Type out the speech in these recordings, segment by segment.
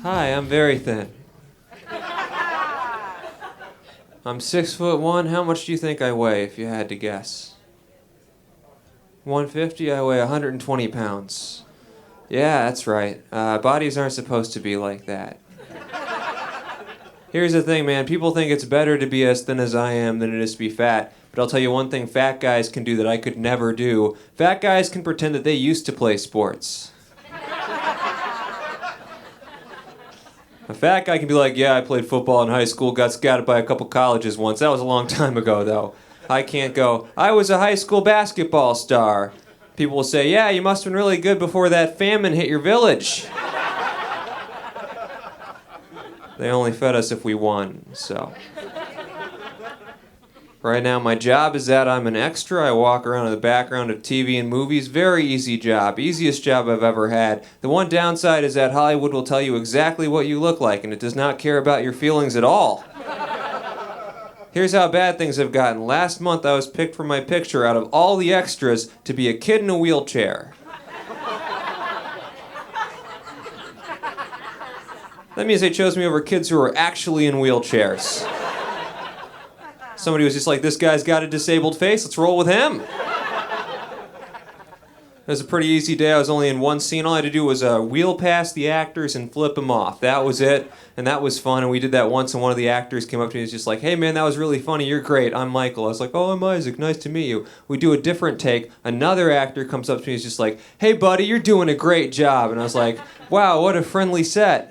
Hi, I'm very thin. I'm 6'1". How much do you think I weigh, if you had to guess? 150? I weigh 120 pounds. Yeah, that's right. Bodies aren't supposed to be like that. Here's the thing, man. People think it's better to be as thin as I am than it is to be fat. But I'll tell you one thing fat guys can do that I could never do. Fat guys can pretend that they used to play sports. A fat guy can be like, yeah, I played football in high school, got scouted by a couple colleges once. That was a long time ago, though. I can't go, I was a high school basketball star. People will say, yeah, you must have been really good before that famine hit your village. They only fed us if we won, so. Right now, my job is that I'm an extra. I walk around in the background of TV and movies. Very easy job. Easiest job I've ever had. The one downside is that Hollywood will tell you exactly what you look like, and it does not care about your feelings at all. Here's how bad things have gotten. Last month, I was picked for my picture out of all the extras to be a kid in a wheelchair. That means they chose me over kids who were actually in wheelchairs. Somebody was just like, this guy's got a disabled face, let's roll with him. It was a pretty easy day. I was only in one scene. All I had to do was wheel past the actors and flip them off. That was it, and that was fun, and we did that once, and one of the actors came up to me and was just like, hey man, that was really funny, you're great, I'm Michael. I was like, oh, I'm Isaac, nice to meet you. We do a different take. Another actor comes up to me and is just like, hey buddy, you're doing a great job. And I was like, wow, what a friendly set.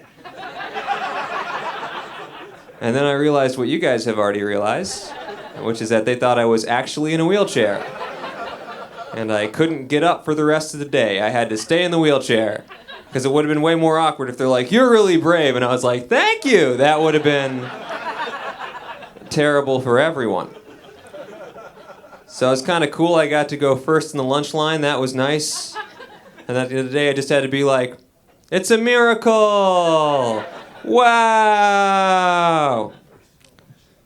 And then I realized what you guys have already realized, which is that they thought I was actually in a wheelchair. And I couldn't get up for the rest of the day. I had to stay in the wheelchair. Because it would have been way more awkward if they're like, you're really brave. And I was like, thank you. That would have been terrible for everyone. So it was kind of cool. I got to go first in the lunch line. That was nice. And at the end of the day, I just had to be like, it's a miracle. Wow.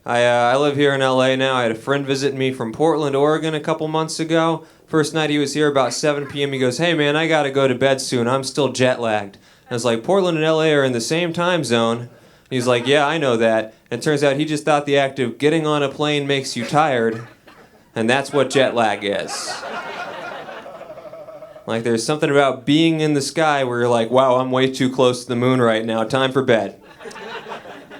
I live here in LA now. I had a friend visit me from Portland, Oregon a couple months ago. First night he was here about 7 p.m. He goes, hey man, I gotta go to bed soon. I'm still jet lagged. And I was like, Portland and LA are in the same time zone. And he's like, yeah, I know that. And it turns out he just thought the act of getting on a plane makes you tired. And that's what jet lag is. Like there's something about being in the sky where you're like, wow, I'm way too close to the moon right now. Time for bed.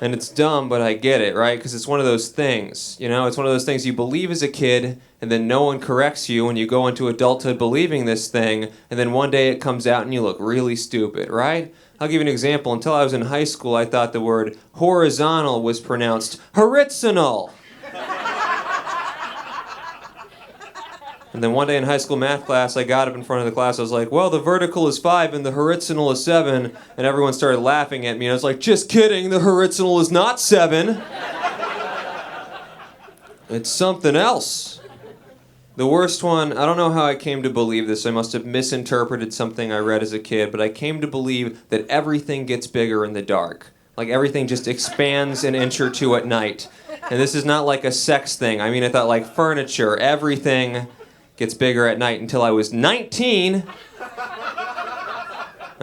And it's dumb, but I get it, right? Because it's one of those things, you know? It's one of those things you believe as a kid, and then no one corrects you when you go into adulthood believing this thing, and then one day it comes out and you look really stupid, right? I'll give you an example. Until I was in high school, I thought the word horizontal was pronounced horizontal. And then one day in high school math class, I got up in front of the class. I was like, well, the vertical is 5 and the horizontal is 7. And everyone started laughing at me. And I was like, just kidding, the horizontal is not 7. It's something else. The worst one, I don't know how I came to believe this. I must have misinterpreted something I read as a kid. But I came to believe that everything gets bigger in the dark. Like everything just expands an inch or two at night. And this is not like a sex thing. I mean, I thought like furniture, everything gets bigger at night until I was 19. And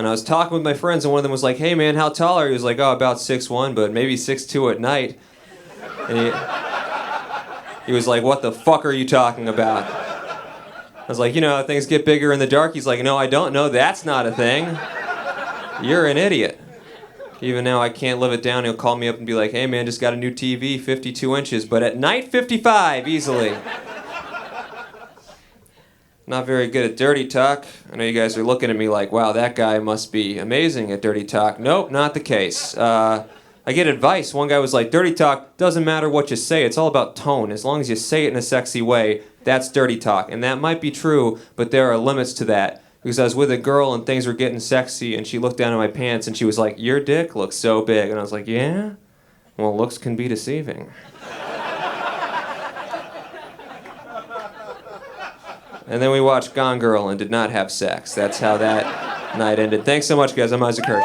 I was talking with my friends, and one of them was like, hey man, how tall are you? He was like, oh, about 6'1", but maybe 6'2" at night. And he was like, what the fuck are you talking about? I was like, you know, things get bigger in the dark. He's like, no, I don't know. That's not a thing. You're an idiot. Even now, I can't live it down. He'll call me up and be like, hey man, just got a new TV, 52 inches, but at night, 55, easily. Not very good at dirty talk. I know you guys are looking at me like, wow, that guy must be amazing at dirty talk. Nope, not the case. I get advice. One guy was like, dirty talk doesn't matter what you say. It's all about tone. As long as you say it in a sexy way, that's dirty talk. And that might be true, but there are limits to that. Because I was with a girl and things were getting sexy, and she looked down at my pants and she was like, your dick looks so big. And I was like, yeah? Well, looks can be deceiving. And then we watched Gone Girl and did not have sex. That's how that night ended. Thanks so much, guys. I'm Isaac Hirsch.